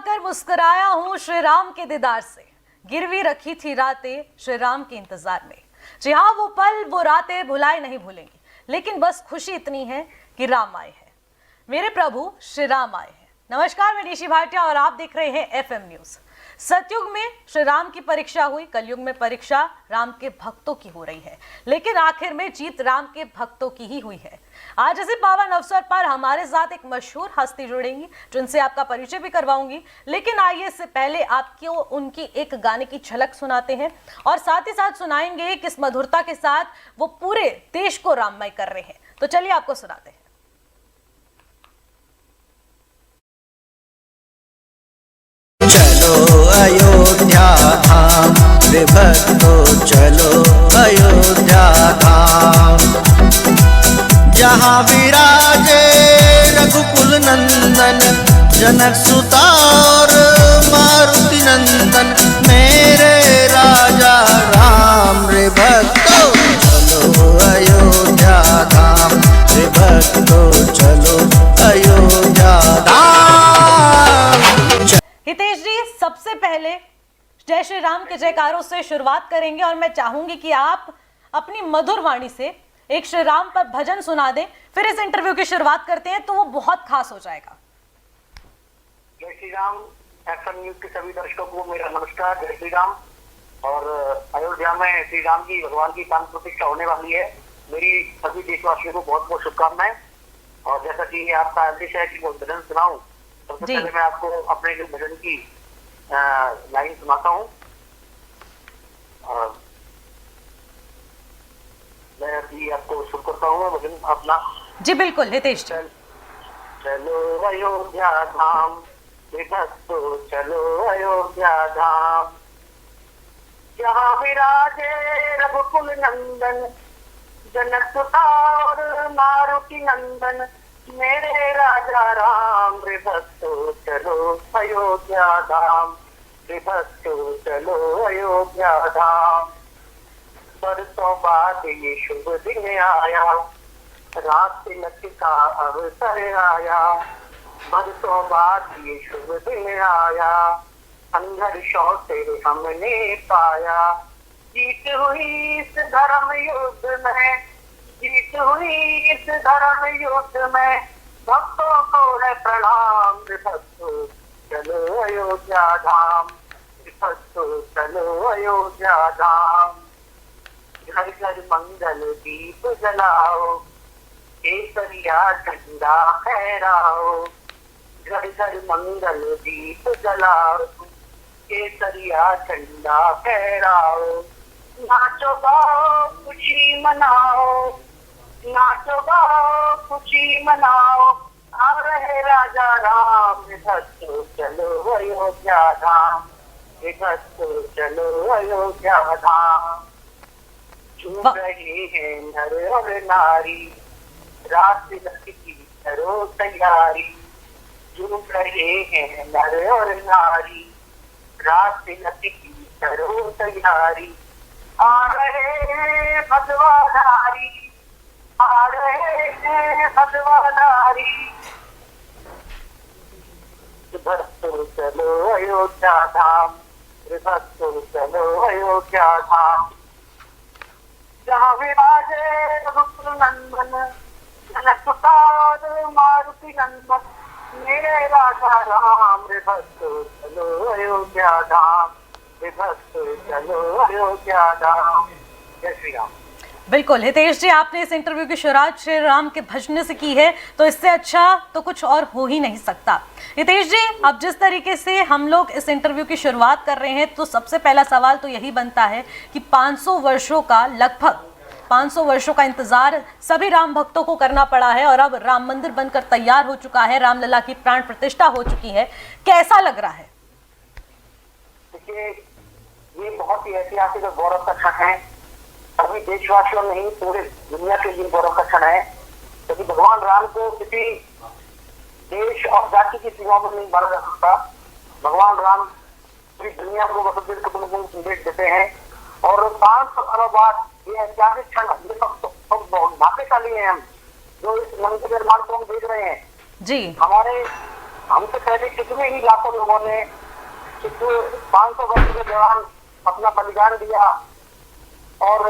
आकर मुस्कुराया हूँ श्री राम के दीदार से, गिरवी रखी थी रातें श्री राम के इंतजार में। जी हाँ, वो पल वो रातें भुलाए नहीं भूलेंगी, लेकिन बस खुशी इतनी है कि राम आए हैं, मेरे प्रभु श्री राम आए हैं। नमस्कार, मैं निशी भाटिया और आप देख रहे हैं एफएम न्यूज। सतयुग में श्री राम की परीक्षा हुई, कलयुग में परीक्षा राम के भक्तों की हो रही है, लेकिन आखिर में जीत राम के भक्तों की ही हुई है। आज इसी पावन अवसर पर हमारे साथ एक मशहूर हस्ती जुड़ेंगी, जिनसे आपका परिचय भी करवाऊंगी। लेकिन आइए इससे पहले आपको उनकी एक गाने की झलक सुनाते हैं और साथ ही साथ सुनाएंगे किस मधुरता के साथ वो पूरे देश को राममय कर रहे हैं। तो चलिए आपको सुनाते हैं। चलो अयोध्या धाम रे भक्तों, चलो अयोध्या धाम, जहाँ विराजे रघुकुल नंदन, जनक सुता और मारुति नंदन, मेरे राजा राम रे भक्तों, चलो अयोध्या धाम रे भक्तों, चलो अयोध्या धाम। हितेश जी, सबसे पहले जय श्री राम के जयकारों से शुरुआत करेंगे और मैं चाहूंगी कि आप अपनी मधुर वाणी से एक श्री राम पर भजन सुना दें, फिर इस इंटरव्यू की शुरुआत करते हैं तो वो बहुत खास हो जाएगा। जय श्री राम। एफएम न्यूज के सभी दर्शकों को मेरा नमस्कार, जय श्री राम। और अयोध्या में श्री राम की भगवान की प्राण प्रतिष्ठा होने वाली है। मेरी सभी देशवासियों को बहुत बहुत शुभकामनाएं। और जैसा कि आपका आदेश है कि वो भजन सुनाऊं, सबसे पहले मैं आपको अपने भजन की लाइन सुनाता हूँ। मैं अभी आपको शुरू करता हूँ भजन अपना। जी बिल्कुल हितेश जी। चलो अयोध्या धाम भक्तों, चलो अयोध्या धाम, जहाँ विराजे रघुकुल नंदन, जनक सुता और मारुति नंदन, मेरे राजा राम रे भक्तों, चलो अयोध्या धाम रे भक्तों, चलो अयोध्या धाम। बरसों बाद ये शुभ दिन आया, रात तिलक का अवसर आया। बरसों बाद ये शुभ दिन आया, संघर्षों से हमने पाया। जीत हुई इस धर्म युद्ध में, जीत हुई इस धर्म युद्ध में, भक्तों को है प्रणाम रे भक्तों, चलो अयोध्या धाम रे भक्तों, चलो अयोध्या धाम। घर घर मंगल दीप जलाओ, केसरिया झंडा फहराओ। घर घर मंगल दीप जलाओ, केसरिया झंडा फहराओ। नाचो गाओ खुशी मनाओ, नाचो गाओ खुशी मनाओ, आ रहे राजा राम रे भक्तों, चलो अयोध्या धाम रे भक्तों, चलो अयोध्या धाम। झूम रहे हैं नर और नारी, रात तिलक की करो तैयारी। झूम रहे हैं नर और नारी, रात तिलक की करो तैयारी। आ रहे हैं भगवाधारी, आ रहे हैं भगवाधारी, भक्तों चलो अयोध्या धाम रे भक्तों, चलो अयोध्या धाम, जहाँ विराजे रघुकुल नंदन, जनक सुता और मारुति नंदन, मेरे राजा राम रे भक्तों, चलो अयोध्या धाम रे भक्तों, चलो अयोध्या धाम। जय श्री राम। बिल्कुल हितेश जी, आपने इस इंटरव्यू की शुरुआत श्री राम के भजन से की है, तो इससे अच्छा तो कुछ और हो ही नहीं सकता। हितेश जी, अब जिस तरीके से हम लोग इस इंटरव्यू की शुरुआत कर रहे हैं, तो सबसे पहला सवाल तो यही बनता है कि 500 वर्षों का, लगभग 500 वर्षों का इंतजार सभी राम भक्तों को करना पड़ा है और अब राम मंदिर बनकर तैयार हो चुका है, रामलला की प्राण प्रतिष्ठा हो चुकी है। कैसा लग रहा है? देखिए, ये बहुत ही ऐतिहासिक और गौरव का क्षण है। सभी देशवासियों नहीं, पूरे दुनिया के लिए गौरव का क्षण है, क्योंकि भगवान राम को किसी देश और जाति की सीमाओं में नहीं माना जा सकता। भगवान राम पूरी दुनिया को वसुदेव कुटुंबकम संदेश देते हैं और 500 सालों बाद ये ऐतिहासिक क्षण, ये भाग्यशाली है हम जो इस मंदिर निर्माण को हम देख रहे हैं। जी, हमारे हमसे पहले कितने ही लाखों लोगों ने 500 वर्ष के दौरान अपना बलिदान दिया और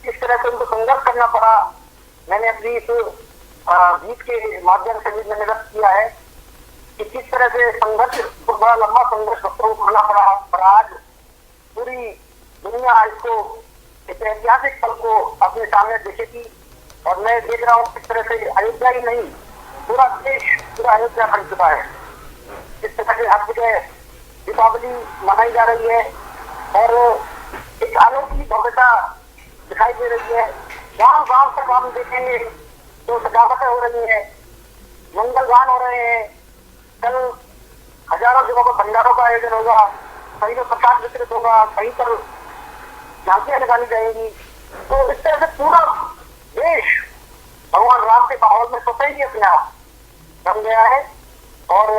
किस तरह से उनको संघर्ष करना पड़ा। मैंने अपनी इस गीत के माध्यम से भी मैंने व्यक्त किया है कि किस तरह से संघर्ष, बड़ा लंबा संघर्ष को करना पड़ा, और आज पूरी दुनिया इसको, इस ऐतिहासिक पल को अपने सामने देखेगी। और मैं देख रहा हूँ किस तरह से अयोध्या ही नहीं, पूरा देश पूरा अयोध्या बन चुका है। इस तरह से हर जगह दीपावली मनाई जा रही है और एक अनोखी भव्यता दिखाई दे रही है। गांव गांव तक हम देखेंगे तो सजावटें हो रही है, मंगल गान हो रहे हैं। कल हजारों जगहों पर भंडारों का आयोजन होगा, कहीं पर प्रसाद वितरित होगा, कहीं पर झांकियां निकाली जाएंगी। तो इस तरह से पूरा देश भगवान राम के माहौल में स्वतः ही अपने आप बन गया है और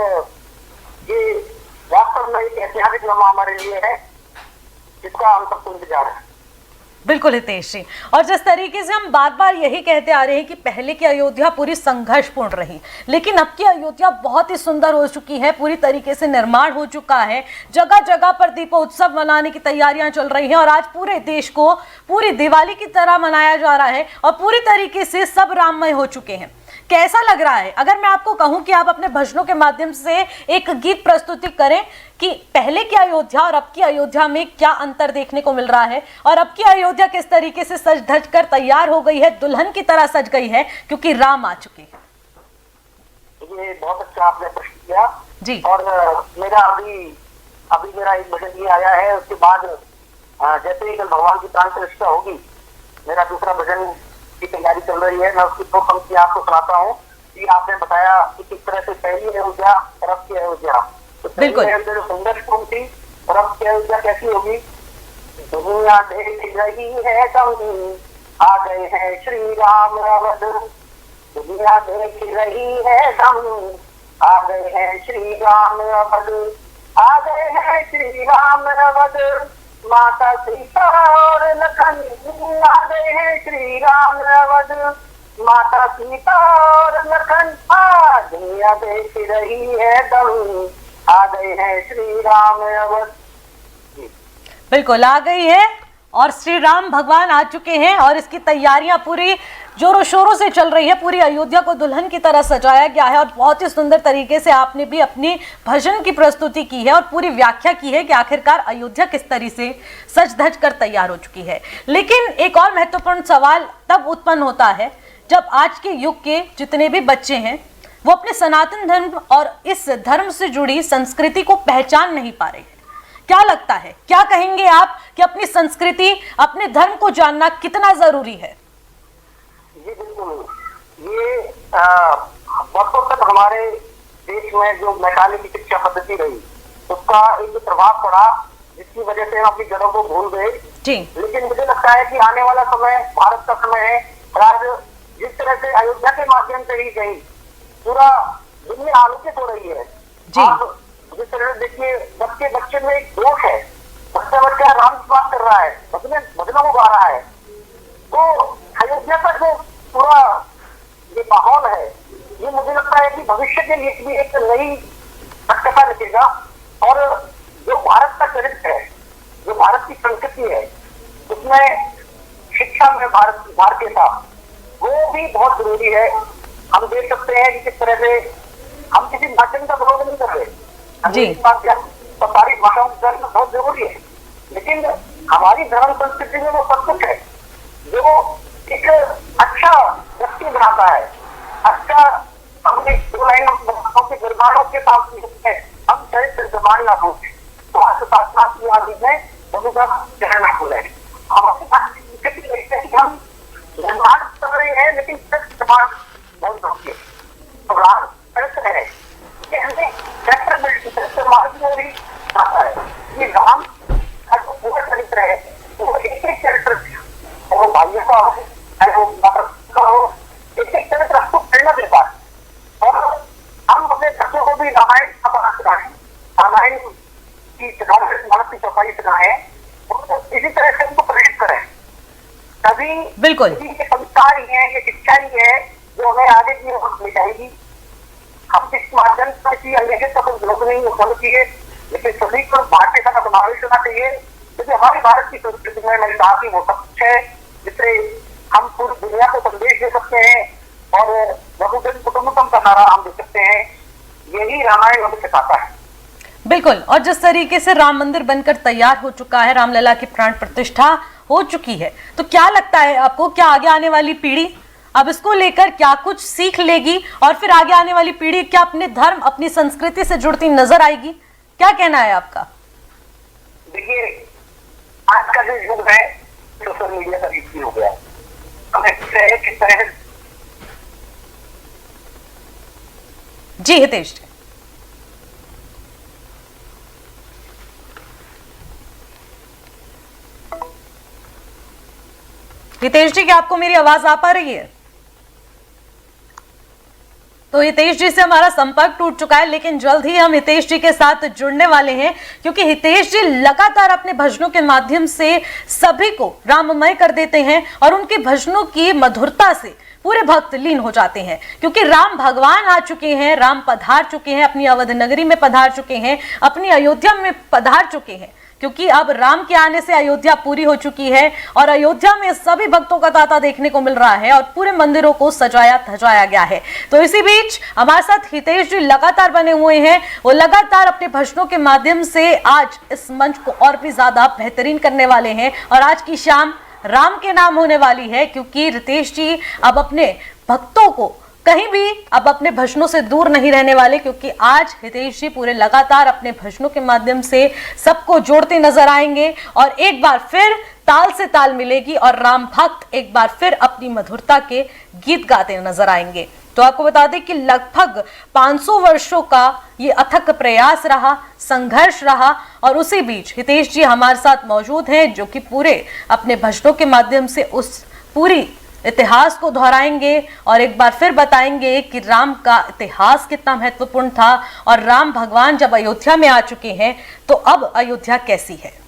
ये वास्तव में एक ऐतिहासिक लम्हा हमारे लिए है जिसका हम सबको इंतजार है। बिल्कुल हितेश जी, और जिस तरीके से हम बार बार यही कहते आ रहे हैं कि पहले की अयोध्या पूरी संघर्षपूर्ण रही, लेकिन अब की अयोध्या बहुत ही सुंदर हो चुकी है, पूरी तरीके से निर्माण हो चुका है। जगह जगह पर दीपोत्सव मनाने की तैयारियां चल रही हैं और आज पूरे देश को पूरी दिवाली की तरह मनाया जा रहा है और पूरी तरीके से सब राममय हो चुके हैं। कैसा लग रहा है? अगर मैं आपको कहूं कि आप अपने भजनों के माध्यम से एक गीत प्रस्तुति करें कि पहले की अयोध्या और अब की अयोध्या में क्या अंतर देखने को मिल रहा है, और अब की अयोध्या किस तरीके से सज धज कर तैयार हो गई है, दुल्हन की तरह सज गई है क्योंकि राम आ चुके हैं। ये बहुत अच्छा आपने प्रश्न किया जी। और मेरा अभी मेरा एक भजन ये आया है, उसके बाद जैसे ही कल भगवान की प्राण प्रतिष्ठा होगी मेरा दूसरा भजन की तैयारी चल रही है। मैं उसकी दो पंक्ति आपको सुनाता हूँ कि आपने बताया कि किस तरह से पहली अयोध्या और अब की अयोध्या, तो पहली अयोध्या जो संघर्षपूर्ण थी और अब की अयोध्या कैसी होगी। दुनिया देख रही है दम, आ गए हैं श्री राम अवध। दुनिया देख रही है दम, आ गए हैं श्री राम अवध। आ गए हैं श्री राम अवध। माता सीता और लखन आ गए हैं श्री राम अवध। माता सीता और लखन आ दुनिया देख रही है दम, आ गए हैं श्री राम अवध। बिल्कुल आ गई है और श्री राम भगवान आ चुके हैं और इसकी तैयारियां पूरी जोरों शोरों से चल रही है। पूरी अयोध्या को दुल्हन की तरह सजाया गया है और बहुत ही सुंदर तरीके से आपने भी अपनी भजन की प्रस्तुति की है और पूरी व्याख्या की है कि आखिरकार अयोध्या किस तरह से सज धज कर तैयार हो चुकी है। लेकिन एक और महत्वपूर्ण सवाल तब उत्पन्न होता है जब आज के युग के जितने भी बच्चे हैं वो अपने सनातन धर्म और इस धर्म से जुड़ी संस्कृति को पहचान नहीं पा रहे हैं। क्या लगता है, क्या कहेंगे आप कि अपनी संस्कृति, अपने धर्म को जानना कितना जरूरी है? जी बिल्कुल, ये वर्षों तक हमारे देश में जो मैकाले की शिक्षा पद्धति रही उसका एक प्रभाव पड़ा जिसकी वजह से हम अपनी जड़ों को भूल गए। जी। लेकिन मुझे लगता है कि आने वाला समय भारत का समय है और आज जिस तरह से अयोध्या के माध्यम से ही गई पूरा दुनिया आलोकित हो रही है। जी। आप जिस तरह से देखिए बच्चे में एक दोष है, बच्चा राम की बात कर रहा है, भजनों को गा रहा है। तो अयोध्या का जो पूरा ये माहौल है ये मुझे लगता है कि भविष्य के लिए भी एक नई पटकथा लिखेगा और जो भारत का चरित्र है, जो भारत की संस्कृति है उसमें शिक्षा में भारतीयता वो भी बहुत जरूरी है। हम देख सकते हैं कि किस तरह से हम किसी माध्यम का विरोध नहीं कर रहे, सारी भाषाओं का बहुत जरूरी है, लेकिन हमारी धर्म संस्कृति में वो सब कुछ है जो एक अच्छा व्यक्ति बनाता है। अच्छा हमने दो लाइनों के निर्माणों के साथ हम चरित्र निर्माण ना हो तो आज साथ में दोनों का चरण ना खुले। हमारे पास हम निर्माण कर रहे हैं लेकिन चरित्र निर्माण बहुत जरूरी है। तो राम चरित्र है कि हमें चरित्र मार्ग में भी आता है ये राम का जो पूरा चरित्र है वो एक एक चरित्र वो भाइयों का हो वो माता का हो, एक एक चरित्र आपको प्रेरणा देता है। और हम अपने बच्चों को भी रामायण का पढ़ा सिखाएं, रामायण की भारत की सफाई सिखाएं, इसी तरह से उनको प्रेरित करें। तभी बिल्कुल ये संस्कार ही है, ये शिक्षा ही है जो हमें आगे की ओर ले जाएगी। हम इस माध्यम से किसी अंग्रेजी का कोई विरोध नहीं उत्पन्न किए, लेकिन सभी को भारतीय का समावेश होना चाहिए, क्योंकि हमारे भारत की संस्कृति में मैंने कहा कि वो सब कुछ है जिससे हम पूरी दुनिया को संदेश दे सकते हैं और वसुधैव कुटुंबकम का नारा हम दे सकते हैं। यही रामायण हमें सिखाता है। बिल्कुल। और जिस तरीके से राम मंदिर बनकर तैयार हो चुका है, रामलला की प्राण प्रतिष्ठा हो चुकी है, तो क्या लगता है आपको, क्या आगे आने वाली पीढ़ी अब इसको लेकर क्या कुछ सीख लेगी और फिर आगे आने वाली पीढ़ी क्या अपने धर्म, अपनी संस्कृति से जुड़ती नजर आएगी? क्या कहना है आपका? देखिए, आज का जो युग है सोशल मीडिया का युग हो गया। हमें किस तरह जी हितेश जी। हितेश जी, क्या आपको मेरी आवाज आ पा रही है? तो हितेश जी से हमारा संपर्क टूट चुका है, लेकिन जल्द ही हम हितेश जी के साथ जुड़ने वाले हैं, क्योंकि हितेश जी लगातार अपने भजनों के माध्यम से सभी को राममय कर देते हैं और उनके भजनों की मधुरता से पूरे भक्त लीन हो जाते हैं, क्योंकि राम भगवान आ चुके हैं, राम पधार चुके हैं, अपनी अवध नगरी में पधार चुके हैं, अपनी अयोध्या में पधार चुके हैं, क्योंकि अब राम के आने से अयोध्या पूरी हो चुकी है और अयोध्या में सभी भक्तों का तांता देखने को मिल रहा है और पूरे मंदिरों को सजाया धजाया गया है। तो इसी बीच हमारे साथ हितेश जी लगातार बने हुए हैं, वो लगातार अपने भजनों के माध्यम से आज इस मंच को और भी ज्यादा बेहतरीन करने वाले हैं और आज की शाम राम के नाम होने वाली है, क्योंकि रितेश जी अब अपने भक्तों को कहीं भी अब अपने भजनों से दूर नहीं रहने वाले, क्योंकि आज हितेश जी पूरे लगातार अपने भजनों के माध्यम से सबको जोड़ते नजर आएंगे और एक बार फिर ताल से ताल मिलेगी और राम भक्त एक बार फिर अपनी मधुरता के गीत गाते नजर आएंगे। तो आपको बता दें कि लगभग 500 वर्षों का ये अथक प्रयास रहा, संघर्ष रहा और उसी बीच हितेश जी हमारे साथ मौजूद हैं, जो कि पूरे अपने भजनों के माध्यम से उस पूरी इतिहास को दोहराएंगे और एक बार फिर बताएंगे कि राम का इतिहास कितना महत्वपूर्ण था और राम भगवान जब अयोध्या में आ चुके हैं तो अब अयोध्या कैसी है।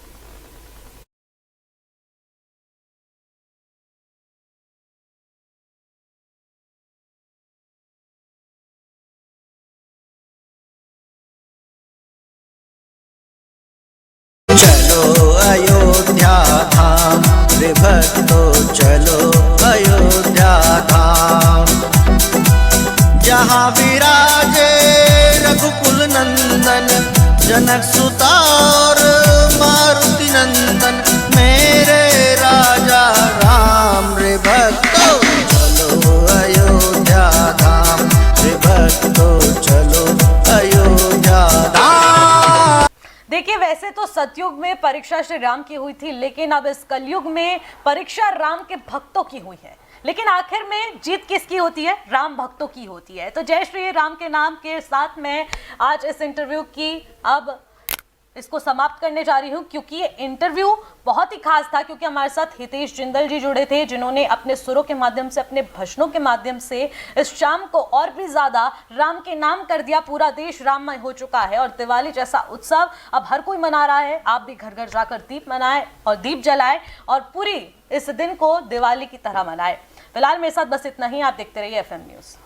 चलो अयोध्या धाम रे भक्तों, चलो अयोध्या धाम, जहाँ विराजे रघुकुल नंदन, जनक सुता और मारुति नंदन, मेरे राजा राम रे भक्तों, चलो अयोध्या धाम रे भक्तों, चलो अयोध्या धाम। देखिए, वैसे तो सतयुग में परीक्षा श्री राम की हुई थी, लेकिन अब इस कलयुग में परीक्षा राम के भक्तों की हुई है। लेकिन आखिर में जीत किसकी होती है? राम भक्तों की होती है। तो जय श्री राम के नाम के साथ मैं आज इस इंटरव्यू की अब इसको समाप्त करने जा रही हूँ, क्योंकि ये इंटरव्यू बहुत ही खास था, क्योंकि हमारे साथ हितेश जिंदल जी जुड़े थे, जिन्होंने अपने सुरों के माध्यम से, अपने भजनों के माध्यम से इस शाम को और भी ज्यादा राम के नाम कर दिया। पूरा देश राममय हो चुका है और दिवाली जैसा उत्सव अब हर कोई मना रहा है। आप भी घर घर जाकर दीप मनाएं और दीप जलाएं और पूरी इस दिन को दिवाली की तरह मनाएं। फिलहाल मेरे साथ बस इतना ही। आप देखते रहिए FM न्यूज़।